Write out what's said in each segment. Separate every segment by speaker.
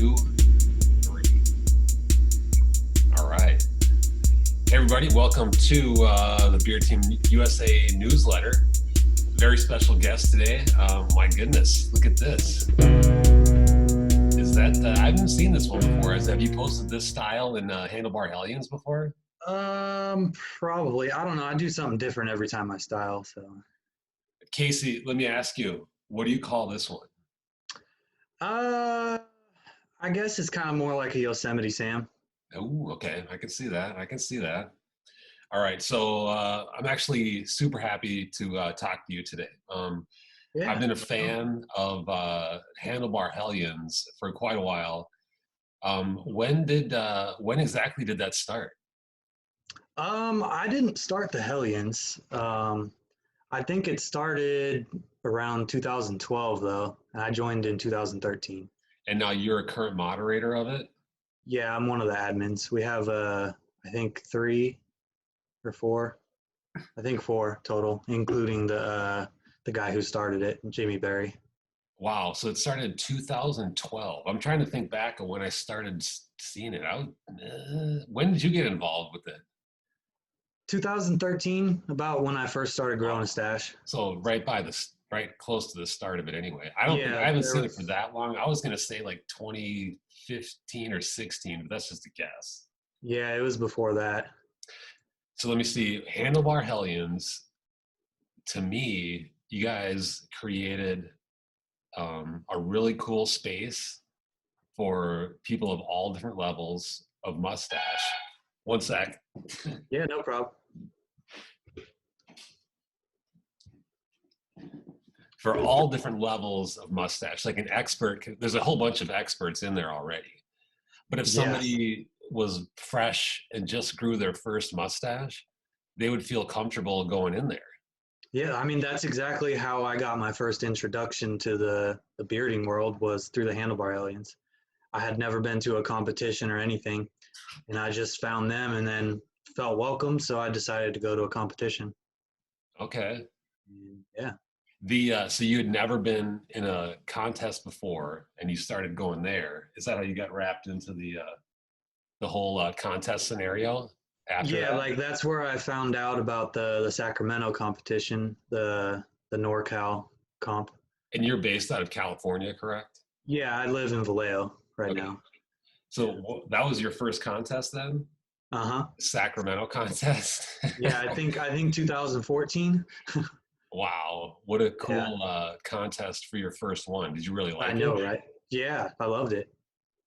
Speaker 1: 2, 3. All right. Hey, everybody. Welcome to the Beer Team USA newsletter. Very special guest today. My goodness, look at this. Is that, I haven't seen this one before. Have you posted this style in Handlebar Hellions before?
Speaker 2: Probably. I don't know. I do something different every time I style. So,
Speaker 1: Casey, let me ask you, what do you call this one?
Speaker 2: I guess it's kind of more like a Yosemite Sam.
Speaker 1: Oh, okay. I can see that. All right. So I'm actually super happy to talk to you today. I've
Speaker 2: Yeah.
Speaker 1: been a fan of Handlebar Hellions for quite a while. When exactly did that start?
Speaker 2: I didn't start the Hellions. I think it started around 2012 though, and I joined in 2013.
Speaker 1: And now you're a current moderator of it?
Speaker 2: Yeah, I'm one of the admins. We have I think 3 or 4. I think 4 total, including the guy who started it, Jimmy Berry.
Speaker 1: Wow. So it started in 2012. I'm trying to think back of when I started seeing it. When did you get involved with it?
Speaker 2: 2013, about when I first started growing
Speaker 1: Wow.
Speaker 2: a stash.
Speaker 1: So right close to the start of it anyway. I
Speaker 2: Yeah,
Speaker 1: haven't seen it for that long. I was gonna say like 2015 or 16, but that's just a guess.
Speaker 2: Yeah, it was before that.
Speaker 1: So let me see. Handlebar Hellions, to me, you guys created a really cool space for people of all different levels of mustache. One sec.
Speaker 2: Yeah, no problem.
Speaker 1: For all different levels of mustache, like there's a whole bunch of experts in there already. But if
Speaker 2: Yes.
Speaker 1: somebody was fresh and just grew their first mustache, they would feel comfortable going in there.
Speaker 2: Yeah, I mean that's exactly how I got my first introduction to the bearding world was through the handlebar aliens. I had never been to a competition or anything, and I just found them and then felt welcome, so I decided to go to a competition.
Speaker 1: Okay.
Speaker 2: And yeah.
Speaker 1: So you had never been in a contest before, and you started going there. Is that how you got wrapped into the whole contest scenario after
Speaker 2: Yeah,
Speaker 1: that?
Speaker 2: like that's where I found out about the Sacramento competition, the NorCal comp.
Speaker 1: And you're based out of California, correct?
Speaker 2: Yeah, I live in Vallejo right
Speaker 1: Okay.
Speaker 2: now. Yeah.
Speaker 1: So that was your first contest then?
Speaker 2: Uh-huh.
Speaker 1: Sacramento contest?
Speaker 2: Yeah, I think 2014.
Speaker 1: Wow. What a
Speaker 2: Yeah,
Speaker 1: cool contest for your first one. Did you really
Speaker 2: I
Speaker 1: like it?
Speaker 2: know, right? Yeah, I loved it.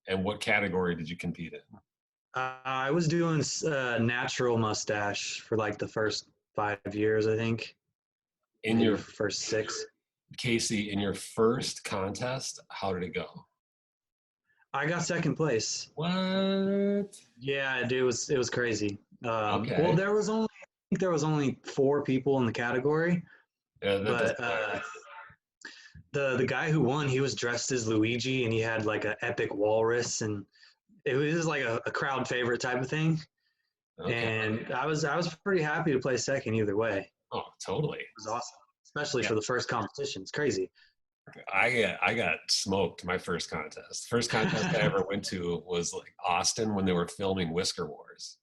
Speaker 1: And what category did you compete in?
Speaker 2: I was doing natural mustache for like the first 5 years, I think,
Speaker 1: In
Speaker 2: maybe
Speaker 1: your
Speaker 2: first 6.
Speaker 1: Casey, in your first contest, how did it go?
Speaker 2: I got second place.
Speaker 1: What?
Speaker 2: Yeah, it was crazy. Well,
Speaker 1: Okay.
Speaker 2: there was only 4 people in the category,
Speaker 1: Yeah, that
Speaker 2: but
Speaker 1: doesn't matter.
Speaker 2: the guy who won, he was dressed as Luigi, and he had like an epic walrus, and it was like a crowd favorite type of thing.
Speaker 1: Okay.
Speaker 2: And I was pretty happy to play second either way. It
Speaker 1: Oh, totally.
Speaker 2: was awesome, especially
Speaker 1: Yeah.
Speaker 2: for the first competition. It's crazy.
Speaker 1: I got smoked my first contest. First contest I ever went to was like Austin when they were filming Whisker Wars.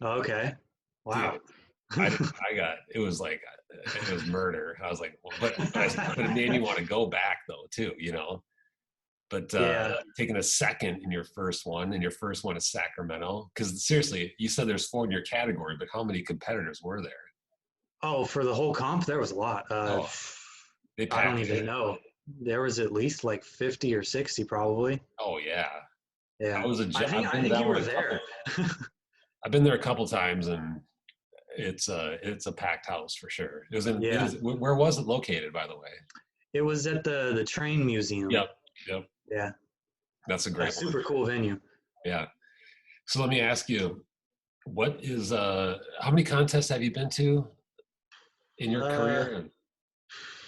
Speaker 2: Okay,
Speaker 1: Dude,
Speaker 2: wow.
Speaker 1: it was like it was murder. I was like, well, but it made me want to go back though too, you know. But
Speaker 2: Yeah.
Speaker 1: taking a second in your first one, and your first one is Sacramento, because seriously, you said there's 4 in your category, but how many competitors were there?
Speaker 2: Oh, for the whole comp, there was a lot.
Speaker 1: Oh, they
Speaker 2: I don't
Speaker 1: packed it
Speaker 2: even
Speaker 1: in.
Speaker 2: know. There was at least like 50 or 60 probably.
Speaker 1: Oh yeah,
Speaker 2: Yeah. I
Speaker 1: I've
Speaker 2: think I
Speaker 1: been to
Speaker 2: think
Speaker 1: that
Speaker 2: you
Speaker 1: one
Speaker 2: were
Speaker 1: a couple.
Speaker 2: there.
Speaker 1: I've been there a couple times, and it's a packed house for sure.
Speaker 2: Yeah.
Speaker 1: Where was it located, by the way?
Speaker 2: It was at the train museum.
Speaker 1: Yep, yep.
Speaker 2: Yeah.
Speaker 1: That's a
Speaker 2: Yeah,
Speaker 1: great one.
Speaker 2: super cool venue.
Speaker 1: Yeah. So let me ask you, what is how many contests have you been to in your
Speaker 2: Uh
Speaker 1: career?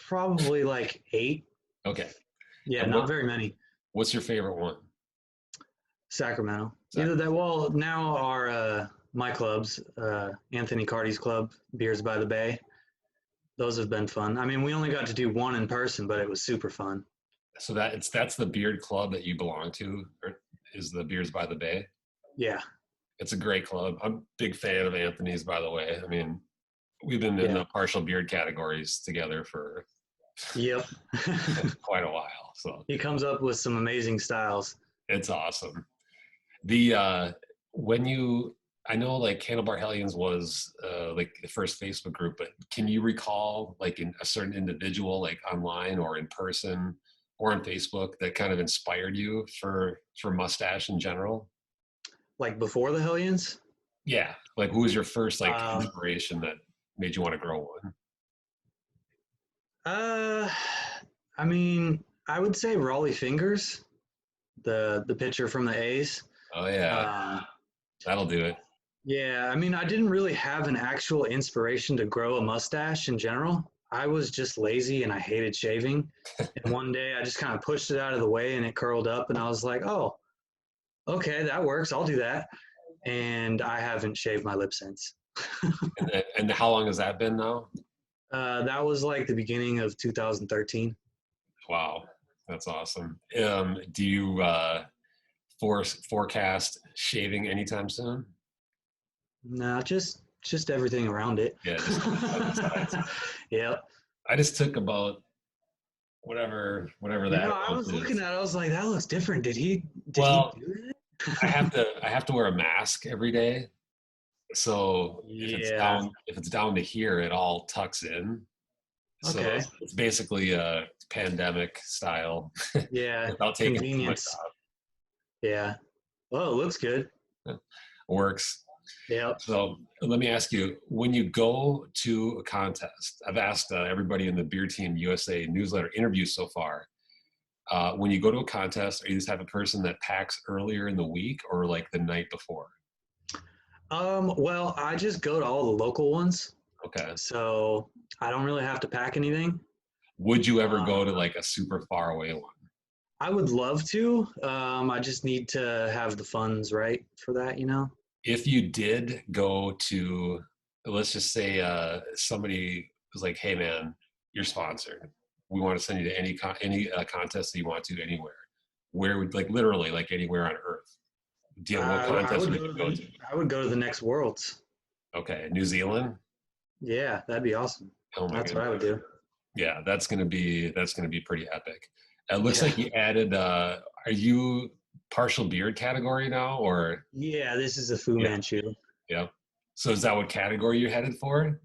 Speaker 2: Probably like 8.
Speaker 1: Okay.
Speaker 2: Yeah,
Speaker 1: And
Speaker 2: not very many.
Speaker 1: what's your favorite one?
Speaker 2: Sacramento. Either
Speaker 1: Sacramento.
Speaker 2: that, well, now our my clubs, Anthony Cardi's club, Beers by the Bay. Those have been fun. I mean, we only got to do one in person, but it was super fun.
Speaker 1: So that's the beard club that you belong to, or is the Beards by the Bay.
Speaker 2: Yeah.
Speaker 1: It's a great club. I'm a big fan of Anthony's, by the way. I mean, we've been in
Speaker 2: Yeah.
Speaker 1: the partial beard categories together for
Speaker 2: Yep.
Speaker 1: quite a while. So
Speaker 2: He comes up with some amazing styles.
Speaker 1: it's awesome. The when you I know like Handlebar Hellions was like the first Facebook group, but can you recall like in a certain individual like online or in person or on Facebook that kind of inspired you for mustache in general?
Speaker 2: Like before the Hellions?
Speaker 1: Yeah, like who was your first like
Speaker 2: Um,
Speaker 1: inspiration that made you want to grow one?
Speaker 2: uh, I mean, I would say Raleigh Fingers, the pitcher from the A's.
Speaker 1: Oh yeah,
Speaker 2: Um,
Speaker 1: that'll do it.
Speaker 2: yeah, I mean, I didn't really have an actual inspiration to grow a mustache in general. I was just lazy and I hated shaving. And one day I just kind of pushed it out of the way and it curled up, and I was like, oh, okay, that works. I'll do that. And I haven't shaved my lip since.
Speaker 1: And how long has that been now?
Speaker 2: That was like the beginning of 2013.
Speaker 1: Wow, that's awesome. Do you forecast shaving anytime soon?
Speaker 2: No, just everything around it.
Speaker 1: Yeah, just other sides.
Speaker 2: Yep.
Speaker 1: I just took about whatever that
Speaker 2: I
Speaker 1: amount
Speaker 2: was looking
Speaker 1: is.
Speaker 2: at it, I was like, that looks different. Did he
Speaker 1: Well,
Speaker 2: do that?
Speaker 1: I have to wear a mask every day. So
Speaker 2: Yeah.
Speaker 1: if it's down to here, it all tucks in. So
Speaker 2: Okay.
Speaker 1: it's basically a pandemic style
Speaker 2: Yeah.
Speaker 1: without taking too much
Speaker 2: Convenience.
Speaker 1: off.
Speaker 2: Yeah. Oh, it looks good.
Speaker 1: Works.
Speaker 2: Yep.
Speaker 1: So let me ask you, when you go to a contest, I've asked everybody in the Beer Team USA newsletter interviews so far, when you go to a contest, are you the type of person that packs earlier in the week or like the night before?
Speaker 2: Well, I just go to all the local ones,
Speaker 1: Okay.
Speaker 2: so I don't really have to pack anything.
Speaker 1: Would you ever go to
Speaker 2: Uh,
Speaker 1: like a super far away one?
Speaker 2: I would love to. I just need to have the funds right for that.
Speaker 1: If you did go to, let's just say somebody was like, "Hey man, you're sponsored. We want to send you to any contest that you want to anywhere." Where would like literally like anywhere on Earth? Do you know what
Speaker 2: I
Speaker 1: contest
Speaker 2: would
Speaker 1: would
Speaker 2: go
Speaker 1: you
Speaker 2: to
Speaker 1: go to?
Speaker 2: I would go to the next Worlds.
Speaker 1: Okay, New Zealand.
Speaker 2: Yeah, that'd be awesome.
Speaker 1: Oh my
Speaker 2: That's what I would
Speaker 1: goodness.
Speaker 2: do.
Speaker 1: Yeah, that's gonna be pretty epic. It looks
Speaker 2: Yeah.
Speaker 1: like you added. Are you partial beard category now, or
Speaker 2: Yeah, this is a Fu
Speaker 1: yeah,
Speaker 2: Manchu.
Speaker 1: yeah? So is that what category you're headed for?
Speaker 2: Yep.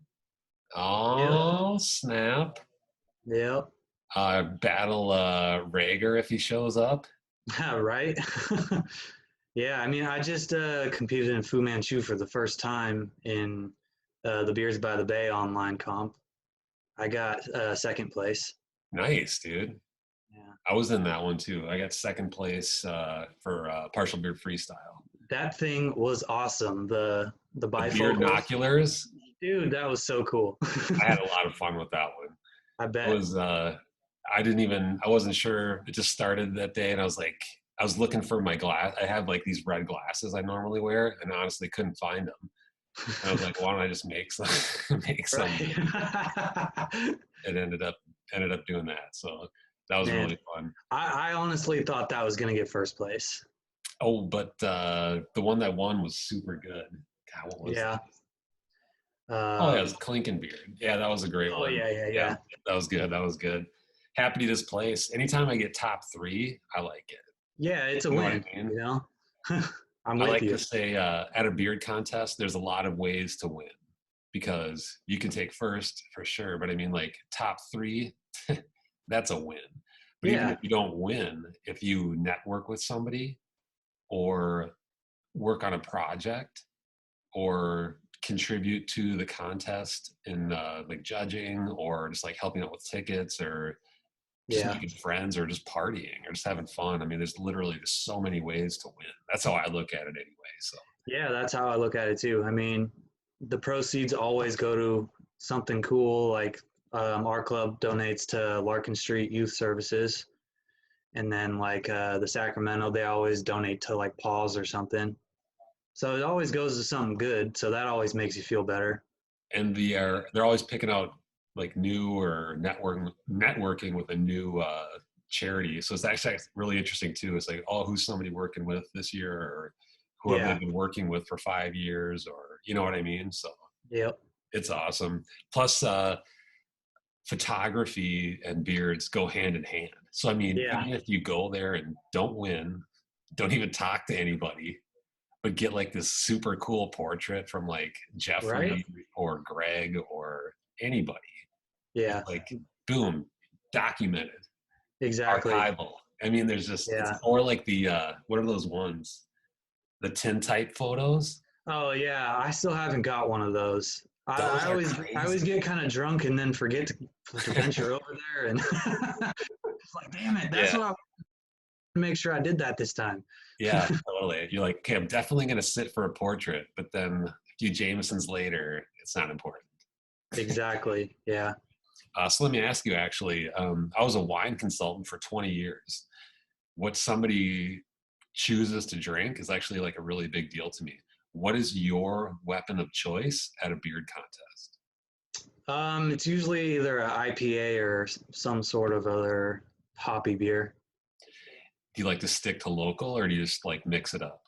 Speaker 1: Oh snap!
Speaker 2: Yep.
Speaker 1: Battle Rager if he shows up.
Speaker 2: Right. Yeah, I mean, I just competed in Fu Manchu for the first time in the Beers by the Bay online comp. I got second place.
Speaker 1: Nice, dude.
Speaker 2: Yeah.
Speaker 1: I was in that one too. I got second place for partial beard freestyle.
Speaker 2: That thing was awesome. The
Speaker 1: The beard
Speaker 2: bifocals.
Speaker 1: binoculars.
Speaker 2: Dude, that was so cool.
Speaker 1: I had a lot of fun with that one.
Speaker 2: I
Speaker 1: It
Speaker 2: bet.
Speaker 1: was I wasn't sure. It just started that day and I was looking for my glass. I have like these red glasses I normally wear and honestly couldn't find them. And I was like, why don't I just make some make some?
Speaker 2: Right.
Speaker 1: It ended up doing that. So that was
Speaker 2: Man,
Speaker 1: really fun.
Speaker 2: I honestly thought that was going to get first place.
Speaker 1: Oh, but the one that won was super good. God, what was
Speaker 2: Yeah.
Speaker 1: that? Oh, yeah, it was
Speaker 2: Um,
Speaker 1: Klinkenbeard. Yeah, that was a great
Speaker 2: oh,
Speaker 1: one.
Speaker 2: yeah, yeah,
Speaker 1: Yeah,
Speaker 2: yeah.
Speaker 1: that was good. That was good. Happy to place. Anytime I get top three, I like it.
Speaker 2: Yeah, it's a
Speaker 1: You know what I
Speaker 2: win,
Speaker 1: mean?
Speaker 2: you know? I'm
Speaker 1: I
Speaker 2: with
Speaker 1: like to
Speaker 2: you.
Speaker 1: say at a beard contest, there's a lot of ways to win because you can take first for sure, but I mean, like top three, that's a win. But even
Speaker 2: Yeah.
Speaker 1: if you don't win, if you network with somebody or work on a project or contribute to the contest in like judging or just like helping out with tickets or just
Speaker 2: Yeah.
Speaker 1: making friends or just partying or just having fun. I mean, there's literally just so many ways to win. That's how I look at it anyway. So
Speaker 2: Yeah, that's how I look at it too. I mean, the proceeds always go to something cool. Like our club donates to Larkin Street Youth Services. And then like the Sacramento, they always donate to like Paws or something. So it always goes to something good. So that always makes you feel better.
Speaker 1: and they're always picking out like new or networking with a new charity. So it's actually really interesting too. It's like, oh, who's somebody working with this year, or who have
Speaker 2: Yeah.
Speaker 1: they been working with for 5 years, or you know what I mean? So
Speaker 2: Yep.
Speaker 1: it's awesome. Plus, photography and beards go hand in hand. So I mean,
Speaker 2: Yeah.
Speaker 1: even if you go there and don't win, don't even talk to anybody, but get like this super cool portrait from like
Speaker 2: Right.
Speaker 1: Jeffrey or Greg or anybody, it's
Speaker 2: Yeah.
Speaker 1: like boom, documented,
Speaker 2: Exactly.
Speaker 1: archival. I mean, there's just it's
Speaker 2: Yeah.
Speaker 1: or like the what are those ones? The tintype photos.
Speaker 2: Oh yeah. I still haven't got one of those. I,
Speaker 1: Those
Speaker 2: I
Speaker 1: are
Speaker 2: always I always
Speaker 1: crazy.
Speaker 2: get kind of drunk and then forget to venture over there, and it's like, damn it, that's
Speaker 1: Yeah,
Speaker 2: what I want to make sure I did that this time.
Speaker 1: yeah, totally. You're like, okay, I'm definitely gonna sit for a portrait, but then a few Jamesons later, it's not important.
Speaker 2: Exactly. Yeah.
Speaker 1: So let me ask you actually, I was a wine consultant for 20 years. What somebody chooses to drink is actually like a really big deal to me. What is your weapon of choice at a beard contest?
Speaker 2: It's usually either an IPA or some sort of other hoppy beer.
Speaker 1: Do you like to stick to local or do you just like mix it up?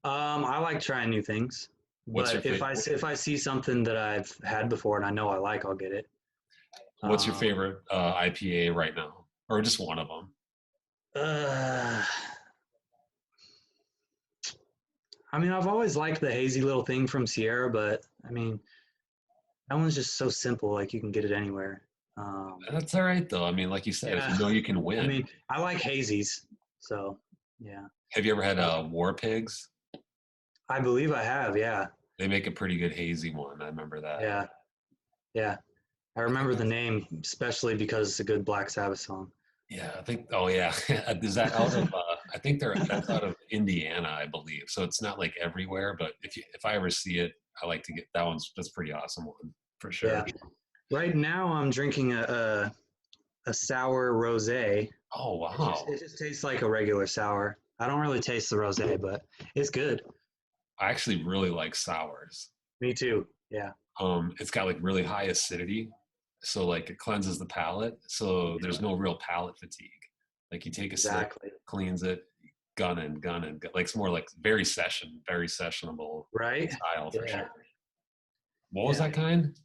Speaker 2: I like trying new things,
Speaker 1: What's your
Speaker 2: but if
Speaker 1: favorite?
Speaker 2: I see something that I've had before and I know I like, I'll get it.
Speaker 1: What's your
Speaker 2: Um,
Speaker 1: favorite IPA right now, or just one of them?
Speaker 2: uh, I mean, I've always liked the hazy little thing from Sierra, but I mean, that one's just so simple. Like you can get it anywhere.
Speaker 1: That's all right though. I mean, like you said, if
Speaker 2: Yeah.
Speaker 1: you know you can
Speaker 2: I
Speaker 1: win.
Speaker 2: mean, I like hazies, so yeah.
Speaker 1: Have you ever had War Pigs?
Speaker 2: I believe I have. Yeah.
Speaker 1: They make a pretty good hazy one. I remember that.
Speaker 2: Yeah. Yeah. I remember the name, especially because it's a good Black Sabbath song.
Speaker 1: Yeah, I think. Oh, yeah. Is that out of? I think that's out of Indiana, I believe. So it's not like everywhere, but if I ever see it, I like to get that one's. That's a pretty awesome one for sure.
Speaker 2: Yeah. Right now, I'm drinking a sour rosé.
Speaker 1: Oh
Speaker 2: It just
Speaker 1: wow!
Speaker 2: it just tastes like a regular sour. I don't really taste the rosé, but it's good.
Speaker 1: I actually really like sours.
Speaker 2: Me too. Yeah.
Speaker 1: It's got like really high acidity, so like it cleanses the palate. So there's no real palate fatigue. Like you take a sip,
Speaker 2: Exactly.
Speaker 1: cleans it, gun and like it's more like very sessionable
Speaker 2: Right?
Speaker 1: style for
Speaker 2: Yeah.
Speaker 1: sure. What was
Speaker 2: Yeah.
Speaker 1: that kind?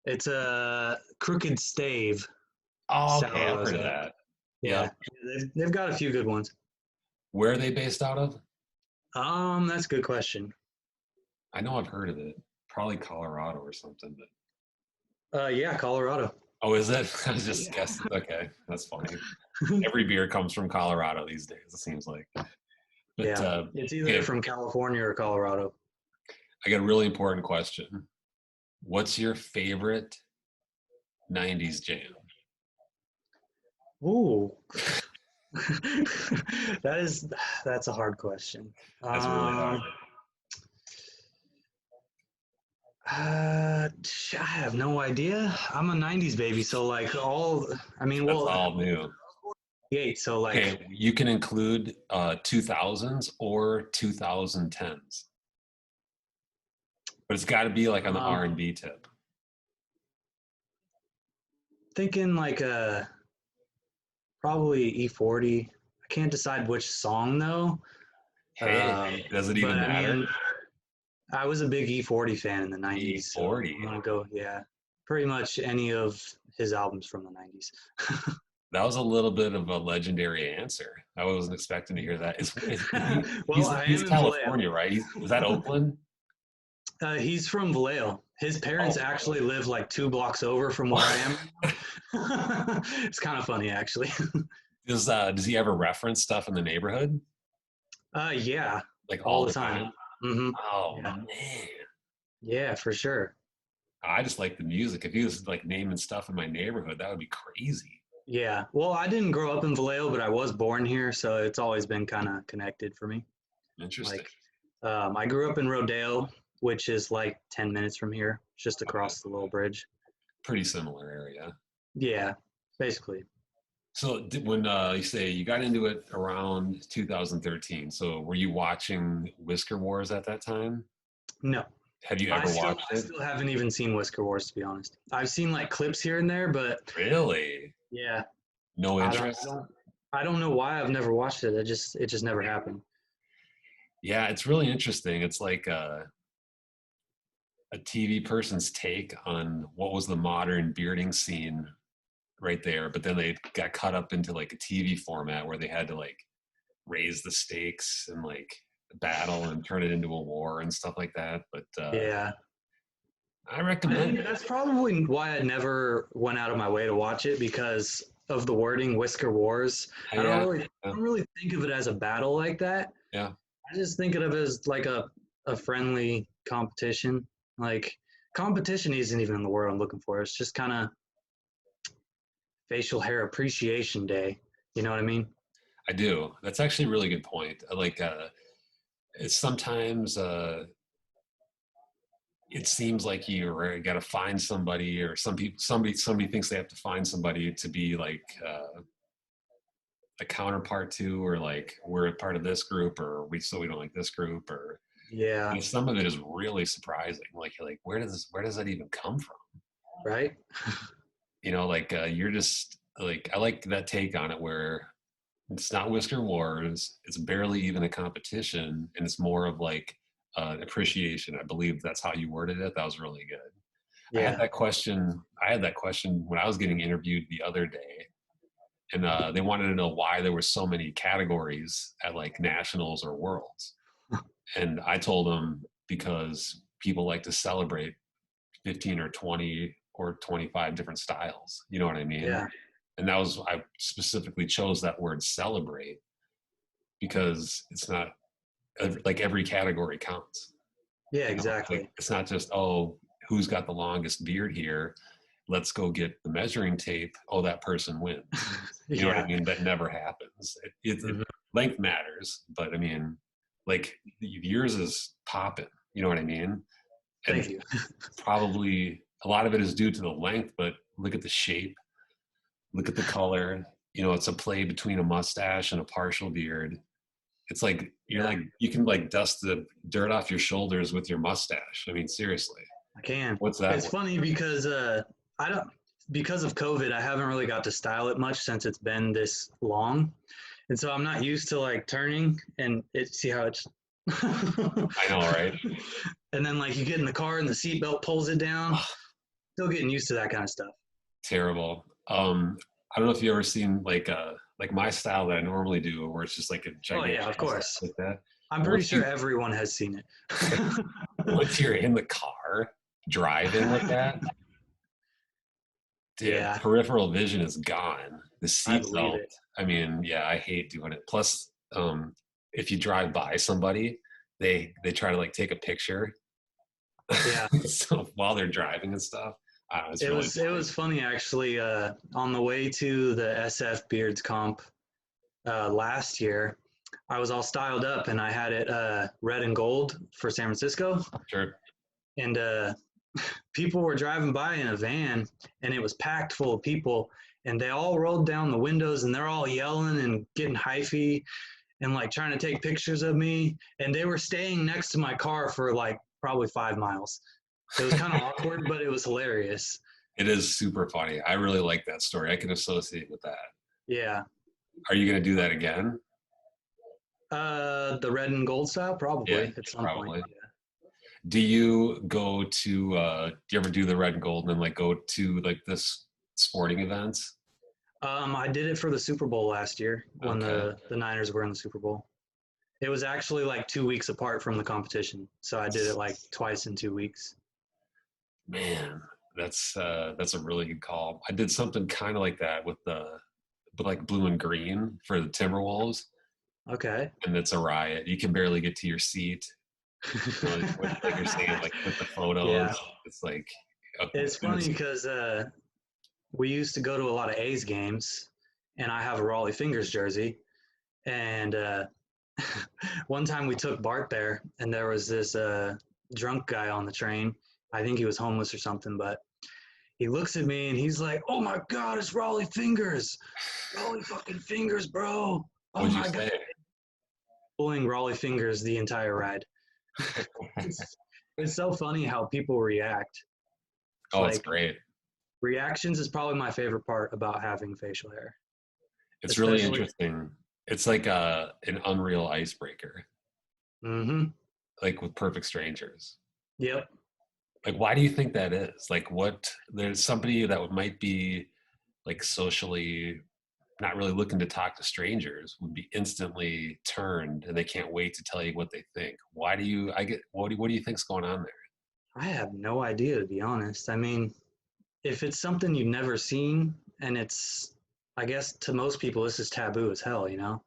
Speaker 2: It's a Crooked Stave
Speaker 1: Oh, okay,
Speaker 2: sour
Speaker 1: I've heard of
Speaker 2: rosé.
Speaker 1: that.
Speaker 2: Yeah.
Speaker 1: Yep.
Speaker 2: They've got a few good ones.
Speaker 1: Where are they based out of?
Speaker 2: That's a good question.
Speaker 1: I know I've heard of it. Probably Colorado or something. But
Speaker 2: Yeah, Colorado.
Speaker 1: oh, is it? I was just
Speaker 2: Yeah.
Speaker 1: guessing. Okay, that's funny. Every beer comes from Colorado these days. It seems like. But
Speaker 2: Yeah. It's either
Speaker 1: okay,
Speaker 2: from California or Colorado.
Speaker 1: I got a really important question. What's your favorite '90s jam?
Speaker 2: Ooh. that is that's a hard question.
Speaker 1: That's really
Speaker 2: Um,
Speaker 1: hard.
Speaker 2: I have no idea. I'm a '90s baby, so like all. I mean,
Speaker 1: That's
Speaker 2: well,
Speaker 1: all new.
Speaker 2: 8. So like,
Speaker 1: Okay, you can include 2000s or 2010s, but it's got to be like on the
Speaker 2: um,
Speaker 1: R&B tip.
Speaker 2: thinking like probably E40. I can't decide which song though.
Speaker 1: Hey, does it
Speaker 2: But
Speaker 1: even
Speaker 2: I
Speaker 1: matter?
Speaker 2: mean, I was a big E40 fan in the '90s, so
Speaker 1: E40.
Speaker 2: I'm gonna go. Yeah, pretty much any of his albums from the '90s.
Speaker 1: That was a little bit of a legendary answer. I wasn't expecting to hear that.
Speaker 2: Well, I
Speaker 1: He's
Speaker 2: am in Vallejo.
Speaker 1: California, right? Is that Oakland?
Speaker 2: He's from Vallejo. His parents
Speaker 1: Oh,
Speaker 2: actually live like 2 blocks over from where I am. It's kind of funny, actually.
Speaker 1: does he ever reference stuff in the neighborhood
Speaker 2: Yeah,
Speaker 1: like
Speaker 2: all
Speaker 1: all
Speaker 2: the
Speaker 1: the
Speaker 2: time.
Speaker 1: time?
Speaker 2: Hmm.
Speaker 1: Oh
Speaker 2: Yeah,
Speaker 1: man,
Speaker 2: yeah, for sure.
Speaker 1: I just like the music. If he was like naming stuff in my neighborhood, that would be crazy.
Speaker 2: Yeah. Well, I didn't grow up in Vallejo, but I was born here, so it's always been kind of connected for me.
Speaker 1: Interesting.
Speaker 2: Like, I grew up in Rodeo, which is like 10 minutes from here, just
Speaker 1: Okay,
Speaker 2: across the little bridge.
Speaker 1: pretty similar area.
Speaker 2: Yeah, basically.
Speaker 1: So when you say you got into it around 2013, so were you watching Whisker Wars at that time?
Speaker 2: No,
Speaker 1: Have you
Speaker 2: I
Speaker 1: ever
Speaker 2: still
Speaker 1: watched
Speaker 2: I
Speaker 1: it?
Speaker 2: still haven't even seen Whisker Wars, to be honest. I've seen like clips here and there, but
Speaker 1: Really?
Speaker 2: yeah,
Speaker 1: No
Speaker 2: I
Speaker 1: interest?
Speaker 2: don't. I don't know why I've never watched it. It just never happened.
Speaker 1: Yeah, it's really interesting. It's like a TV person's take on what was the modern bearding scene right there, but then they got cut up into like a TV format where they had to like raise the stakes and like battle and turn it into a war and stuff like that. But
Speaker 2: Yeah.
Speaker 1: I
Speaker 2: I
Speaker 1: recommend
Speaker 2: think
Speaker 1: it.
Speaker 2: that's probably why I never went out of my way to watch it because of the wording Whisker Wars.
Speaker 1: Yeah,
Speaker 2: I
Speaker 1: yeah,
Speaker 2: don't really think of it as a battle like that.
Speaker 1: yeah.
Speaker 2: I just think of it as like a friendly competition. Like competition isn't even the word I'm looking for. It's just kind of facial hair appreciation day. You know what I mean?
Speaker 1: I do. That's actually a really good point. I like it's sometimes it seems like you got to find somebody, or somebody thinks they have to find somebody to be like a counterpart to, or like we're a part of this group, or we don't like this group, or
Speaker 2: Yeah.
Speaker 1: and some of it is really surprising. Like you're like, where does that even come from?
Speaker 2: Right?
Speaker 1: Like you're just like, I like that take on it where it's not Whisker Wars, it's barely even a competition, and it's more of like appreciation. I believe that's how you worded it. That was really good.
Speaker 2: Yeah.
Speaker 1: I had that question when I was getting interviewed the other day, and they wanted to know why there were so many categories at like nationals or worlds. And I told them because people like to celebrate 15 or 20 or 25 different styles. You know what I mean?
Speaker 2: Yeah.
Speaker 1: And I specifically chose that word celebrate because it's not like every category counts.
Speaker 2: Yeah,
Speaker 1: Like
Speaker 2: exactly.
Speaker 1: it's not just, oh, who's got the longest beard here? Let's go get the measuring tape. Oh, that person wins. You know what I
Speaker 2: Yeah.
Speaker 1: mean? That never happens.
Speaker 2: Mhm.
Speaker 1: Length matters, but I mean, like yours is popping. You know what I mean? And
Speaker 2: Thank you.
Speaker 1: probably a lot of it is due to the length, but look at the shape, look at the color. It's a play between a mustache and a partial beard. It's like
Speaker 2: Yeah,
Speaker 1: you can like dust the dirt off your shoulders with your mustache. I mean, seriously,
Speaker 2: I can.
Speaker 1: what's that
Speaker 2: It's
Speaker 1: worth?
Speaker 2: funny because I don't because of COVID, I haven't really got to style it much since it's been this long. And so I'm not used to like turning and see how it's
Speaker 1: I know, right?
Speaker 2: and then like you get in the car and the seatbelt pulls it down. Still getting used to that kind of stuff.
Speaker 1: Terrible. I don't know if you ever seen like my style that I normally do, where it's just like a
Speaker 2: Oh yeah,
Speaker 1: gigantic
Speaker 2: of
Speaker 1: mustache
Speaker 2: course.
Speaker 1: like that.
Speaker 2: I'm pretty
Speaker 1: Once
Speaker 2: sure
Speaker 1: you
Speaker 2: everyone has seen it.
Speaker 1: once you're in the car driving with that, dude,
Speaker 2: Yeah,
Speaker 1: peripheral vision is gone. The
Speaker 2: I believe
Speaker 1: seatbelt.
Speaker 2: it.
Speaker 1: I mean, yeah, I hate doing it. Plus, if you drive by somebody, they try to like take a picture,
Speaker 2: Yeah.
Speaker 1: so while they're driving and stuff. I don't know, it's really
Speaker 2: It
Speaker 1: funny.
Speaker 2: was funny actually. On the way to the SF Beards comp last year, I was all styled up and I had it red and gold for San Francisco,
Speaker 1: Sure.
Speaker 2: and people were driving by in a van, and it was packed full of people, and they all rolled down the windows and they're all yelling and getting hyphy and like trying to take pictures of me, and they were staying next to my car for like probably 5 miles. It was kind of awkward, but it was hilarious.
Speaker 1: It is super funny. I really like that story. I can associate with that.
Speaker 2: Yeah.
Speaker 1: Are you going to do that again?
Speaker 2: The red and gold style,
Speaker 1: Yeah,
Speaker 2: probably at some point.
Speaker 1: probably.
Speaker 2: Yeah.
Speaker 1: Do you go to do you ever do the red and gold and then like go to like this sporting events?
Speaker 2: I did it for the Super Bowl last year when
Speaker 1: Okay.
Speaker 2: the Niners were in the Super Bowl. It was actually like 2 weeks apart from the competition, so I did it like twice in 2 weeks.
Speaker 1: Man, that's a really good call. I did something kind of like that with the but like blue and green for the Timberwolves,
Speaker 2: Okay.
Speaker 1: and it's a riot. You can barely get to your seat. Like you're saying, like with the
Speaker 2: Yeah,
Speaker 1: photos, it's like
Speaker 2: it's
Speaker 1: as soon
Speaker 2: funny
Speaker 1: as
Speaker 2: because we used to go to a lot of A's games, and I have a Raleigh Fingers jersey. And one time we took Bart there, and there was this drunk guy on the train. I think he was homeless or something, but he looks at me and he's like, "Oh my God, it's Raleigh Fingers, Raleigh fucking Fingers, bro! Oh
Speaker 1: what'd you
Speaker 2: my God!"
Speaker 1: say?
Speaker 2: Pulling Raleigh Fingers the entire ride. it's, it's so funny how people react. It's
Speaker 1: Oh, it's
Speaker 2: like
Speaker 1: great.
Speaker 2: reactions is probably my favorite part about having facial hair.
Speaker 1: It's really
Speaker 2: especially.
Speaker 1: interesting. It's like an unreal icebreaker,
Speaker 2: Mm-hmm.
Speaker 1: like with perfect strangers.
Speaker 2: Yep.
Speaker 1: Like, why do you think that is? Like, what? There's somebody that might be like socially not really looking to talk to strangers would be instantly turned, and they can't wait to tell you what they think. Why do you? I get. What do you think's going on there?
Speaker 2: I have no idea, to be honest. I mean, if it's something you've never seen and it's, I guess to most people, this is taboo as hell, you know?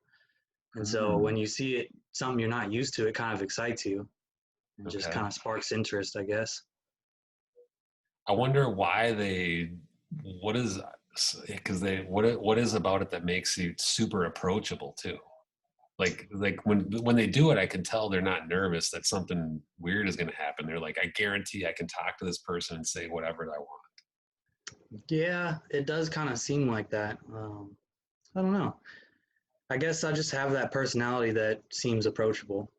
Speaker 2: And so
Speaker 1: Hmm.
Speaker 2: when you see it, something you're not used to, it kind of excites you and just
Speaker 1: Okay.
Speaker 2: kind of sparks interest, I guess.
Speaker 1: I wonder why they. What is? Because they. What is about it that makes you super approachable too? Like when they do it, I can tell they're not nervous that something weird is going to happen. They're like, I guarantee I can talk to this person and say whatever I want.
Speaker 2: Yeah, it does kind of seem like that. I don't know. I guess I just have that personality that seems approachable.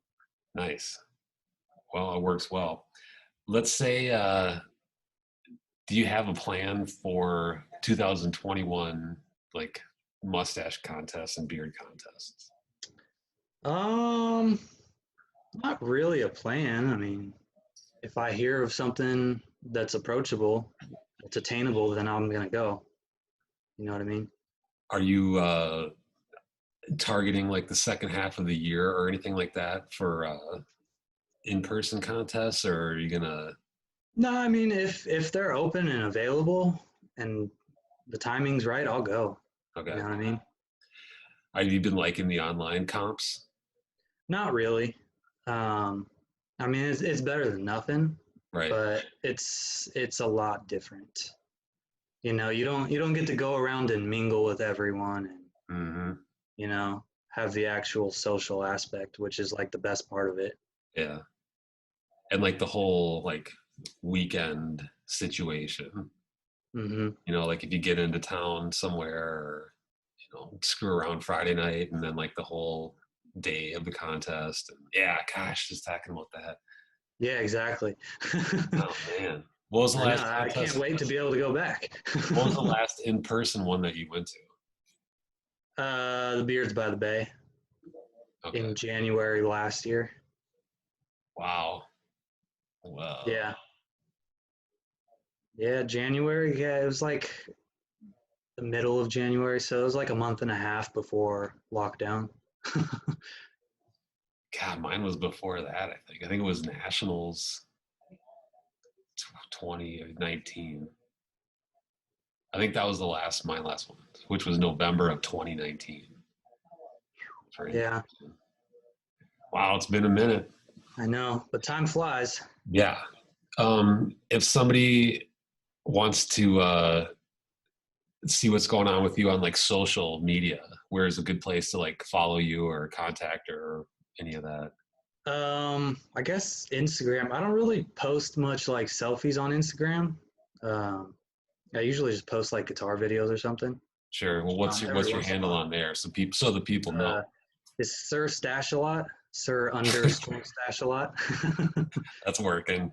Speaker 1: Nice. Well, it works well. Let's say, do you have a plan for 2021, like mustache contests and beard contests?
Speaker 2: Um, Not really a plan. I mean, if I hear of something that's approachable, it's attainable, then I'm gonna go. You know what I mean?
Speaker 1: Are you targeting like the second half of the year or anything like that for in-person contests, or are you gonna?
Speaker 2: No, I mean if they're open and available and the timing's right, I'll go. You
Speaker 1: Okay.
Speaker 2: know what I mean?
Speaker 1: Have you been liking the online comps?
Speaker 2: Not really. Um, I mean it's better than nothing,
Speaker 1: Right.
Speaker 2: but it's a lot different. You know, you don't get to go around and mingle with everyone and
Speaker 1: Hmm.
Speaker 2: have the actual social aspect, which is like the best part of it.
Speaker 1: Yeah. And like the whole like weekend situation,
Speaker 2: Hmm.
Speaker 1: like if you get into town somewhere or, screw around Friday night and then like the whole day of the contest. And yeah, gosh, just talking about that.
Speaker 2: Yeah, exactly.
Speaker 1: Oh man. What was the
Speaker 2: I know.
Speaker 1: last
Speaker 2: I can't
Speaker 1: contest?
Speaker 2: wait to be able to go back.
Speaker 1: What was the last in-person one that you went to?
Speaker 2: The Beards by the Bay
Speaker 1: Okay.
Speaker 2: in January last year.
Speaker 1: Wow. Well,
Speaker 2: Yeah. Yeah, January. Yeah, it was like the middle of January, so it was like a month and a half before lockdown.
Speaker 1: God, mine was before that, I think. I think it was Nationals 2019. I think that was my last one, which was November of 2019 for in
Speaker 2: Yeah,
Speaker 1: person. Wow, it's been a minute.
Speaker 2: I know, but time flies.
Speaker 1: Yeah. If somebody wants to see what's going on with you on like social media, where's a good place to like follow you or contact or any of that?
Speaker 2: I guess Instagram. I don't really post much like selfies on Instagram. Um, I usually just post like guitar videos or something.
Speaker 1: Sure. Well,
Speaker 2: Every
Speaker 1: what's your
Speaker 2: once in a
Speaker 1: handle
Speaker 2: while.
Speaker 1: on there so the people know?
Speaker 2: It's Sir Stash a lot, Sir underscore Stash a lot.
Speaker 1: That's working.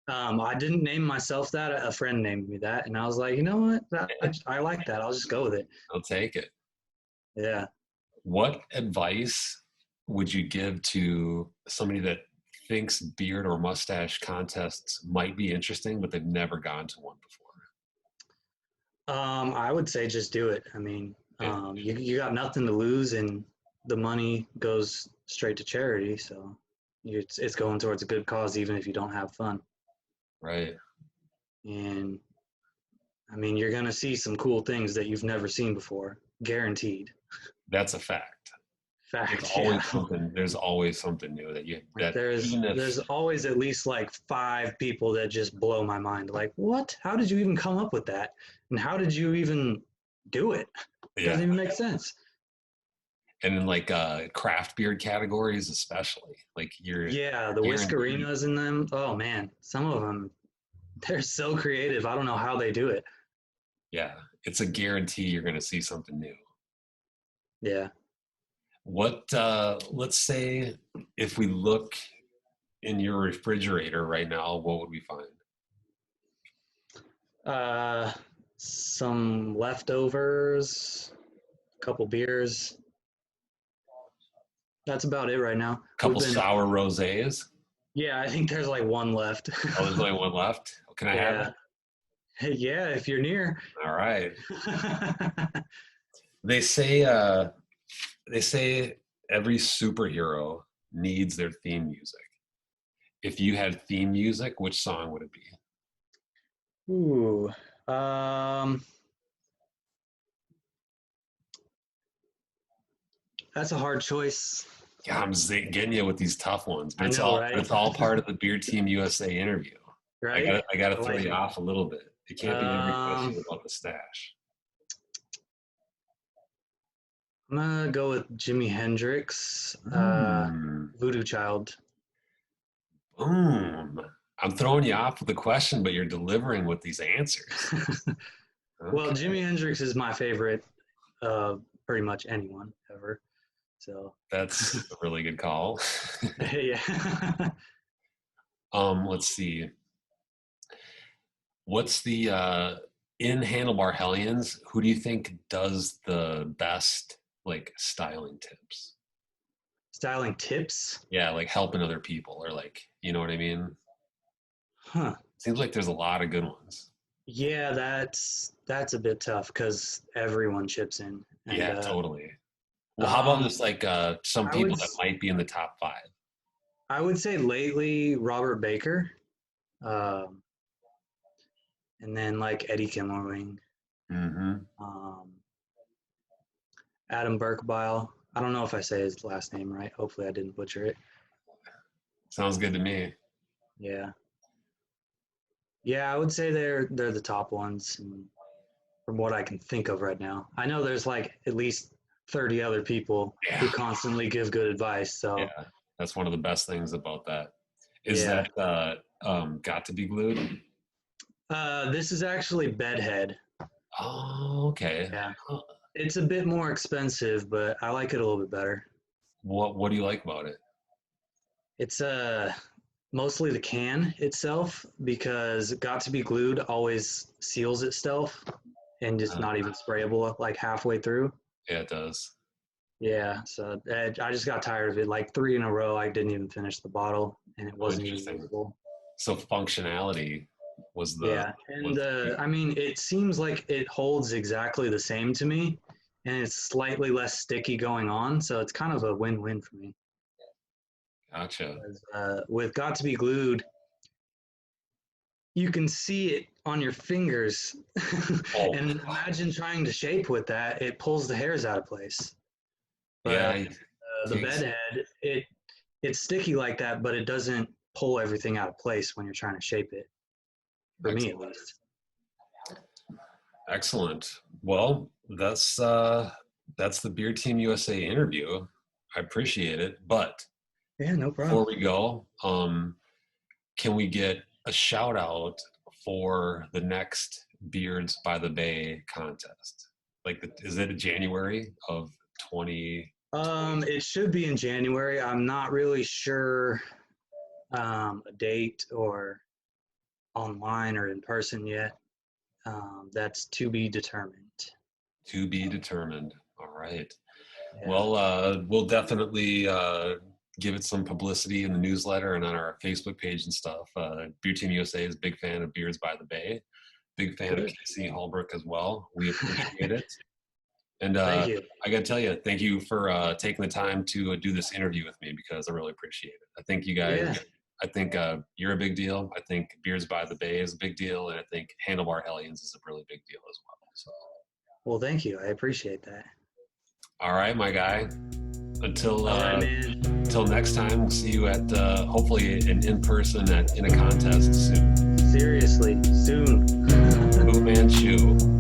Speaker 2: I didn't name myself that. A friend named me that, and I was like, you know what? I like that. I'll just go with it.
Speaker 1: I'll take it.
Speaker 2: Yeah.
Speaker 1: What advice would you give to somebody that thinks beard or mustache contests might be interesting, but they've never gone to one before?
Speaker 2: I would say just do it. I mean,
Speaker 1: Yeah,
Speaker 2: you got nothing to lose, and the money goes straight to charity. So it's going towards a good cause, even if you don't have fun.
Speaker 1: right.
Speaker 2: And I mean, you're gonna see some cool things that you've never seen before, guaranteed.
Speaker 1: That's a fact. There's
Speaker 2: Fact, yeah.
Speaker 1: always something. There's always something new
Speaker 2: Like
Speaker 1: even
Speaker 2: there's
Speaker 1: if
Speaker 2: always at least like five people that just blow my mind. Like, what? How did you even come up with that? And how did you even do it?
Speaker 1: yeah,
Speaker 2: Doesn't even make sense.
Speaker 1: and in like craft beard categories especially, like you're
Speaker 2: Yeah, the
Speaker 1: guaranteed.
Speaker 2: Whiskerinas in them. Oh man, some of them they're so creative. I don't know how they do it.
Speaker 1: Yeah, it's a guarantee you're going to see something new.
Speaker 2: Yeah.
Speaker 1: What let's say if we look in your refrigerator right now, what would we find?
Speaker 2: Uh, some leftovers. a couple beers. That's about it right now.
Speaker 1: Couple sour rosés.
Speaker 2: Yeah, I think there's like one left.
Speaker 1: Oh, there's only one left. Can I have it?
Speaker 2: Hey, yeah, if you're near.
Speaker 1: All right. They say every superhero needs their theme music. If you had theme music, which song would it be?
Speaker 2: Ooh, that's a hard choice.
Speaker 1: Yeah, I'm getting you with these tough ones, but
Speaker 2: right?
Speaker 1: It's all part of the Beer Team USA interview.
Speaker 2: Right?
Speaker 1: I gotta throw you off a little bit. It can't be every question about the stash.
Speaker 2: I'm gonna go with Jimi Hendrix, Voodoo Child.
Speaker 1: Boom. I'm throwing you off with the question, but you're delivering with these answers.
Speaker 2: Okay. Well, Jimi Hendrix is my favorite, pretty much anyone ever. So
Speaker 1: that's a really good call.
Speaker 2: Yeah.
Speaker 1: Let's see. What's the in Handlebar Hellions? Who do you think does the best like styling tips?
Speaker 2: Styling tips?
Speaker 1: Yeah, like helping other people, or like, you know what I mean?
Speaker 2: Huh.
Speaker 1: Seems like there's a lot of good ones.
Speaker 2: Yeah, that's a bit tough because everyone chips in.
Speaker 1: And, yeah, totally. Well, how about just like some people that might be in the top 5?
Speaker 2: I would say lately Robert Baker, and then like Eddie Kimmerling, Adam Burkebile. I don't know if I say his last name right. Hopefully I didn't butcher it.
Speaker 1: Sounds good to me.
Speaker 2: Yeah. Yeah, I would say they're the top ones from what I can think of right now. I know there's like at least 30 other people who constantly give good advice. So
Speaker 1: yeah, that's one of the best things about that. Is that Got to Be Glued?
Speaker 2: This is actually Bedhead.
Speaker 1: Oh, okay.
Speaker 2: Yeah. It's a bit more expensive, but I like it a little bit better.
Speaker 1: What do you like about it?
Speaker 2: It's mostly the can itself, because Got to Be Glued always seals itself and just not even sprayable like halfway through.
Speaker 1: Yeah, it does.
Speaker 2: Yeah, so I just got tired of it. Like 3 in a row, I didn't even finish the bottle, and it wasn't even usable.
Speaker 1: So functionality was the
Speaker 2: I mean, it seems like it holds exactly the same to me, and it's slightly less sticky going on, so it's kind of a win-win for me.
Speaker 1: Gotcha.
Speaker 2: Because, with Got to Be Glued, you can see it on your fingers, and imagine trying to shape with that. It pulls the hairs out of place. But the Bedhead, it's sticky like that, but it doesn't pull everything out of place when you're trying to shape it. For me, at least.
Speaker 1: Excellent. Well, that's the Beer Team USA interview. I appreciate it, but
Speaker 2: yeah, no problem.
Speaker 1: Before we go, can we get a shout out for the next Beards by the Bay contest? Like, is it January of 20?
Speaker 2: It should be in January. I'm not really sure a date or online or in person yet. That's to be determined.
Speaker 1: To be determined. All right. Yeah. Well, we'll definitely give it some publicity in the newsletter and on our Facebook page and stuff. Beer Team USA is a big fan of Beards by the Bay. Big fan of Casey Holbrook as well. We appreciate it. And
Speaker 2: thank you.
Speaker 1: I got to tell you, thank you for taking the time to do this interview with me, because I really appreciate it. I think you guys, I think you're a big deal. I think Beards by the Bay is a big deal. And I think Handlebar Hellions is a really big deal as well. So.
Speaker 2: Well, thank you. I appreciate that.
Speaker 1: All right, my guy. Until next time, we'll see you at hopefully in person in a contest soon.
Speaker 2: Seriously, soon.
Speaker 1: Fu Manchu.